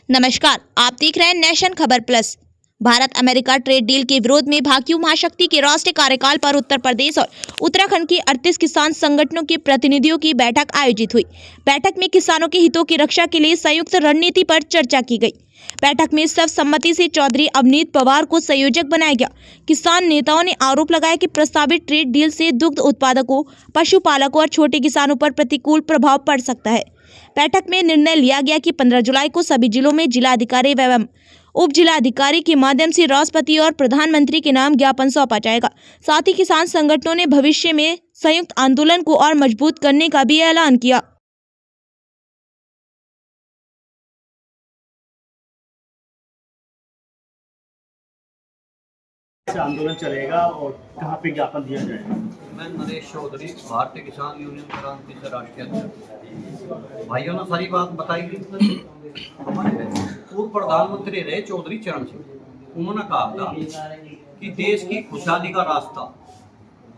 नमस्कार, आप देख रहे हैं नेशन खबर plus. Bharat America trade deal के विरोध में भाकियू महाशक्ति के राष्ट्रीय कार्यकाल पर उत्तर प्रदेश और उत्तराखंड की 38 किसान संगठनों के प्रतिनिधियों की बैठक आयोजित हुई। बैठक में किसानों के हितों की रक्षा के लिए संयुक्त रणनीति पर चर्चा की गई। बैठक में सर्वसम्मति से चौधरी अवनीत पवार को संयोजक बनाया गया। किसान नेताओं ने आरोप लगाया कि प्रस्तावित ट्रेड डील से दुग्ध उत्पादकों, पशुपालकों और छोटे किसानों पर प्रतिकूल प्रभाव पड़ सकता है। बैठक में निर्णय लिया गया कि 15 जुलाई को सभी जिलों में जिलाधिकारी एवं उप जिलाधिकारी के माध्यम से राष्ट्रपति और प्रधानमंत्री के नाम ज्ञापन सौंपा जाएगा। साथ ही किसान संगठनों ने भविष्य में संयुक्त आंदोलन को और मजबूत करने का भी ऐलान किया। आंदोलन चलेगा और कहाँ पे ज्ञापन दिया जाएगा? मैं नरेश चौधरी, भारतीय किसान यूनियन क्रांति से राष्ट्रीय अध्यक्ष। भाइयों ने सारी बात बताई गई। हमारे पूर्व प्रधानमंत्री रहे चौधरी चरण सिंह, उन्होंने कहा था कि देश की खुशहाली का रास्ता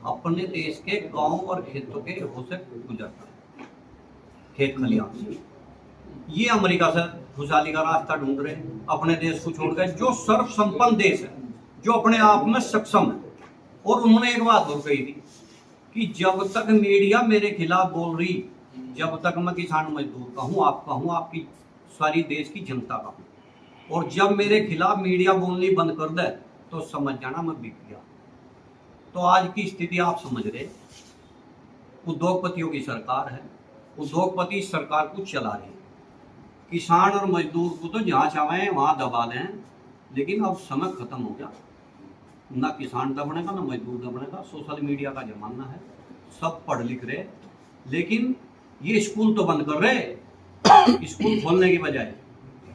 अपने देश के गांव और खेतों के हो से गुजरता है, खेत खलिहान से। ये अमेरिका से खुशहाली का रास्ता ढूंढ रहे हैं, अपने देश को छोड़ गए जो सर्वसंपन्न देश है, जो अपने आप में सक्षम है। और उन्होंने एक बात और कही थी कि जब तक मीडिया मेरे खिलाफ बोल रही, जब तक मैं किसान मजदूर का हूँ, आपका हूँ, आपकी सारी देश की जनता का हूँ, और जब मेरे खिलाफ मीडिया बोलनी बंद कर दे तो समझ जाना मैं बिक गया। तो आज की स्थिति आप समझ रहे, उद्योगपतियों की सरकार है, उद्योगपति सरकार को चला रहे, किसान और मजदूर को तो जहाँ चाहें वहाँ दबा लें। लेकिन अब समय खत्म हो गया, ना किसान दबनेगा ना मजदूर दबनेगा। सोशल मीडिया का जमाना है, सब पढ़ लिख रहे, लेकिन ये स्कूल तो बंद कर रहे। स्कूल खोलने की बजाय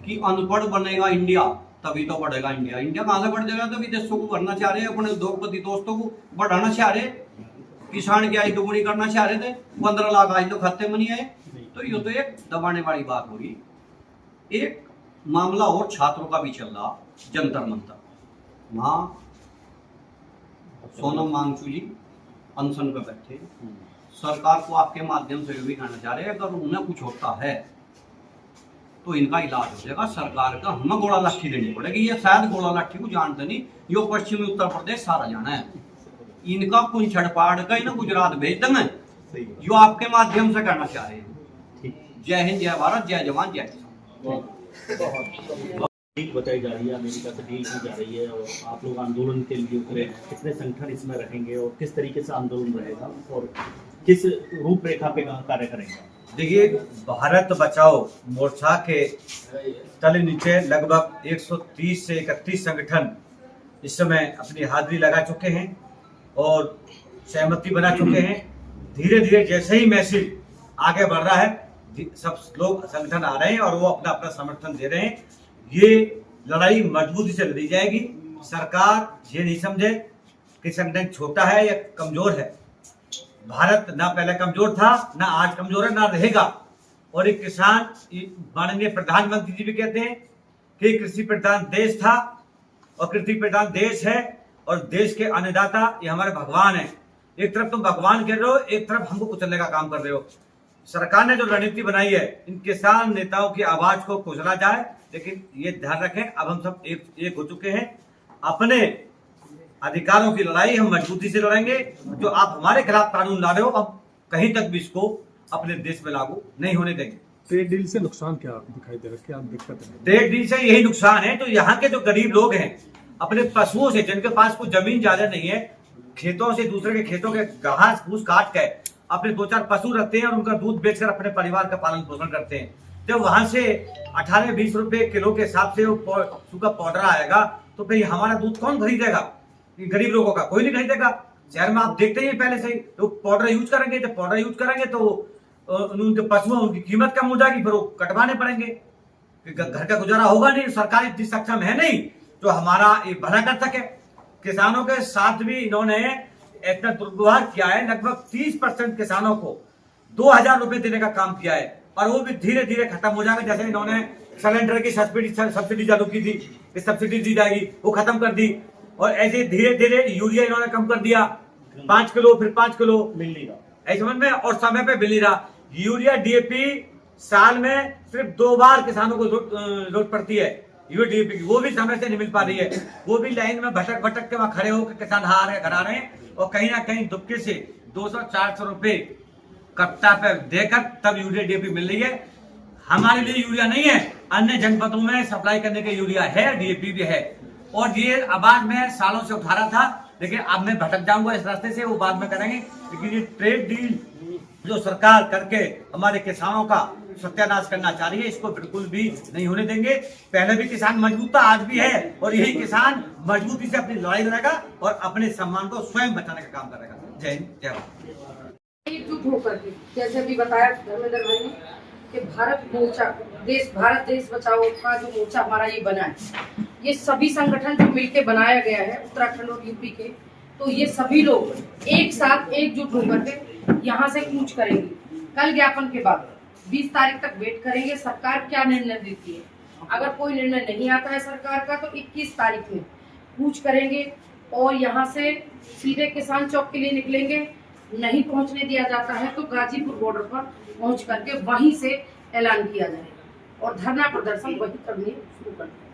कि अनपढ़ बनेगा इंडिया तभी तो बढ़ेगा इंडिया। इंडिया कहाँ से बढ़ जाएगा? तो विदेशों को भरना चाह रहे, अपने उद्योगपति दोस्तों को बढ़ाना चाह रहे, किसान की आय दोगुनी करना चाह रहे थे। 15 लाख आज तो खाते में नहीं आए। तो ये तो एक दबाने वाली बात होगी। एक मामला और छात्रों का भी चल रहा, जंतर मंतर, वहाँ सोनम वांगचुक जी अनशन पे बैठे। सरकार को आपके माध्यम से भी कहना चाह रहे हैं, अगर उन्हें कुछ होता है तो इनका इलाज हो जाएगा। सरकार का हमें गोला लाठी देनी पड़ेगी। ये शायद गोला लाठी को जानते नहीं, यो पश्चिमी उत्तर प्रदेश सारा जाना है। इनका कुछ छड़पाड़ का इन्हें गुजरात भेज देंगे, जो आपके माध्यम से कहना चाह रहे हैं। जय हिंद, जय भारत, जय जवान, जय किसान। डील बताई जा रही है, अमेरिका से डील की जा रही है और आप लोग आंदोलन के लिए उतरे। कितने संगठन इसमें रहेंगे और किस तरीके से आंदोलन रहेगा और किस रूपरेखा पे कार्य करेंगे? देखिए, भारत बचाओ मोर्चा के तले नीचे लगभग 130 से 31 संगठन इस समय अपनी हाजिरी लगा चुके हैं और सहमति बना चुके हैं। धीरे धीरे जैसे ही मैसेज आगे बढ़ रहा है, सब लोग संगठन आ रहे हैं और वो अपना अपना समर्थन दे रहे हैं। ये लड़ाई मजबूती से लड़ी जाएगी। सरकार ये नहीं समझे कि संगठन छोटा है या कमजोर है। भारत ना पहले कमजोर था, ना आज कमजोर है, ना रहेगा। और एक किसान, माननीय प्रधानमंत्री जी भी कहते हैं कि कृषि प्रधान देश था और कृषि प्रधान देश है और देश के अन्नदाता ये हमारे भगवान है। एक तरफ तुम भगवान कह रहे हो, एक तरफ हमको कुचलने का काम कर रहे हो। सरकार ने जो रणनीति बनाई है, इन किसान नेताओं की आवाज को कुचला जाए, लेकिन ये ध्यान रखें, अब हम सब एक हो चुके हैं। अपने अधिकारों की लड़ाई हम मजबूती से लड़ेंगे। जो आप हमारे खिलाफ कानून ला रहे हो, अब कहीं तक भी इसको अपने देश में लागू नहीं होने देंगे। ट्रेड डील से नुकसान क्या दिखाई दे रहा है? क्या दिक्कत है? ट्रेड डील से यही नुकसान है, तो यहाँ के जो गरीब लोग हैं, अपने पशुओं से, जिनके पास कुछ जमीन ज्यादा नहीं है, खेतों से दूसरे के खेतों के घास फूस काट के अपने 2-4 पशु रखते हैं और उनका दूध बेचकर अपने परिवार का पालन पोषण करते हैं। जब वहां से 18-20 रुपए किलो के हिसाब से सूखा पाउडर आएगा, तो फिर हमारा दूध कौन खरीदेगा? गरीब लोगों का कोई नहीं खरीदेगा। शहर में आप देखते ही पहले से लोग पाउडर यूज करेंगे। जब पाउडर यूज करेंगे तो उनके पशुओं, उनकी कीमत कम हो जाएगी, फिर वो कटवाने पड़ेंगे। घर का गुजारा होगा नहीं। सरकार इतनी सक्षम है नहीं जो हमारा ये भला कर सके। किसानों के साथ भी इन्होंने इतना दुर्व्यवहार किया है। लगभग 30% किसानों को 2000 रुपए देने का काम किया है और वो भी धीरे धीरे खत्म हो जाएगा। जैसे इन्होंने सिलेंडर की सब्सिडी चालू की थी कि सब्सिडी दी जाएगी, वो खत्म कर दी। और ऐसे धीरे धीरे यूरिया इन्होंने कम कर दिया, 5 किलो, फिर 5 किलो मिल नहीं रहा ऐसे समझ में, और समय पे मिल नहीं रहा। यूरिया, डीएपी साल में सिर्फ 2 बार किसानों को जरूरत पड़ती है यूडीपी की, वो भी समय से नहीं मिल पा रही है। वो भी लाइन में भटक भटक के वहां खड़े होकर किसान घर आ रहे हैं और कहीं ना कहीं दुबके से 200-400 रुपए कट्टा पे देकर तब यूरिया डीएपी मिल रही है। हमारे लिए यूरिया नहीं है, अन्य जनपदों में सप्लाई करने के यूरिया है, डीएपी भी है। और ये आवाज मैं सालों से उठा रहा था, लेकिन अब मैं भटक जाऊंगा इस रास्ते से, वो बाद में करेंगे। लेकिन ये ट्रेड डील जो सरकार करके हमारे किसानों का सत्यानाश करना चाह रही है, इसको बिल्कुल भी नहीं होने देंगे। पहले भी किसान मजबूत था, आज भी है, और यही किसान मजबूती से अपनी लड़ाई लड़ेगा और अपने सम्मान को स्वयं बचाने का काम करेगा। जय हिंद, जय भारत। एकजुट होकर के, जैसे भी बताया धर्मेंद्र भाई ने कि भारत देश बचाओ का जो मोर्चा हमारा ये बना है, ये सभी संगठन जो मिलकर बनाया गया है उत्तराखंड और यूपी के, तो ये सभी लोग एक साथ एकजुट होकर के यहाँ से कूच करेंगे। कल ज्ञापन के बाद 20 तारीख तक वेट करेंगे सरकार क्या निर्णय देती है। अगर कोई निर्णय नहीं आता है सरकार का तो 21 तारीख में कूच करेंगे और यहाँ से सीधे किसान चौक के लिए निकलेंगे। नहीं पहुंचने दिया जाता है तो गाजीपुर बॉर्डर पर पहुंच करके वहीं से ऐलान किया जाएगा और धरना प्रदर्शन वहीं करने शुरू कर दिया।